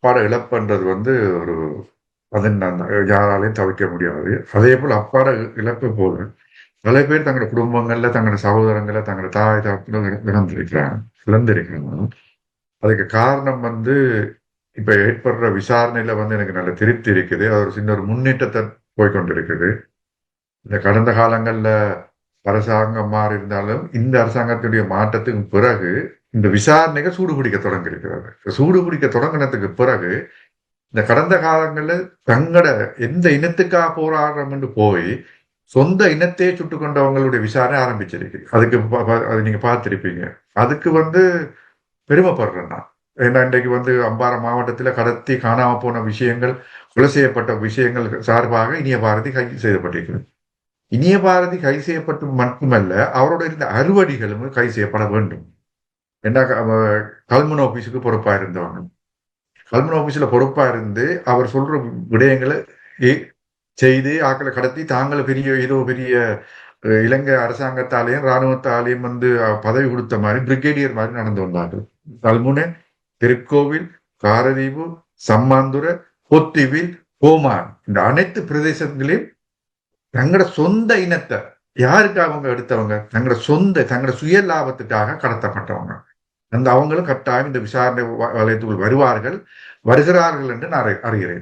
அப்பாட இழப்புன்றது ஒரு அது யாராலையும் தவிர்க்க முடியாது. அதே போல அப்பாட இழப்பு போல பல பேர் தங்களோட குடும்பங்கள்ல, தங்களோட சகோதரங்கள, தங்களோட தாய் தகப்பன இழந்திருக்கிறாங்க இழந்திருக்கிறாங்க. அதுக்கு காரணம் இப்ப ஏற்படுற விசாரணையில எனக்கு நல்ல திருப்தி இருக்குது. அது ஒரு சின்ன ஒரு முன்னேற்றத்த போய்க்கொண்டிருக்குது. இந்த கடந்த காலங்கள்ல அரசாங்கம் மாறி இருந்தாலும், இந்த அரசாங்கத்துடைய மாற்றத்துக்கு பிறகு இந்த விசாரணைகள் சூடுபிடிக்க தொடங்கியிருக்கிறது. சூடுபிடிக்க தொடங்கினதுக்கு பிறகு இந்த கடந்த காலங்கள்ல தங்கட எந்த இனத்துக்காக போராடுறோம் என்று போய் சொந்த இனத்தையே சுட்டுக் கொண்டவங்களுடைய விசாரணை ஆரம்பிச்சிருக்கு. அதுக்கு அது நீங்க பார்த்திருப்பீங்க. அதுக்கு பெருமைப்படுறேன் நான். ஏன்னா இன்றைக்கு அம்பாறை மாவட்டத்துல கடத்தி காணாம போன விஷயங்கள், கொலை செய்யப்பட்ட விஷயங்கள் சார்பாக இனிய பாரதி கைது செய்யப்பட்டிருக்கிறது. இனிய பாரதி கைது செய்யப்பட்டு மட்டுமல்ல, அவரோட இருந்த அறுவடிகளும் கைது செய்யப்பட வேண்டும். ஏன்னா கல்முனை ஆபீஸுக்கு பொறுப்பா இருந்தவங்க. கல்முனை ஆபீஸ்ல பொறுப்பா இருந்து அவர் சொல்ற விடயங்களை செய்து ஆக்களை கடத்தி தாங்கள் ஏதோ பெரிய இலங்கை அரசாங்கத்தாலேயும் இராணுவத்தாலேயும் பதவி கொடுத்த மாதிரி பிரிகேடியர் மாதிரி நடந்து வந்தார்கள். கல்முனை, திருக்கோவில், காரதீவு, சம்மாந்துறை, பொத்திவில், கோமான் இந்த அனைத்து பிரதேசங்களையும் தங்களோட சொந்த இனத்தை யாருக்காக அவங்க எடுத்தவங்க, தங்களோட சுய லாபத்துக்காக கடத்தப்பட்டவங்க. அவங்களும் கட்டாயம் இந்த விசாரணை வலயத்துக்குள் வருகிறார்கள் என்று நான் அறிகிறேன்.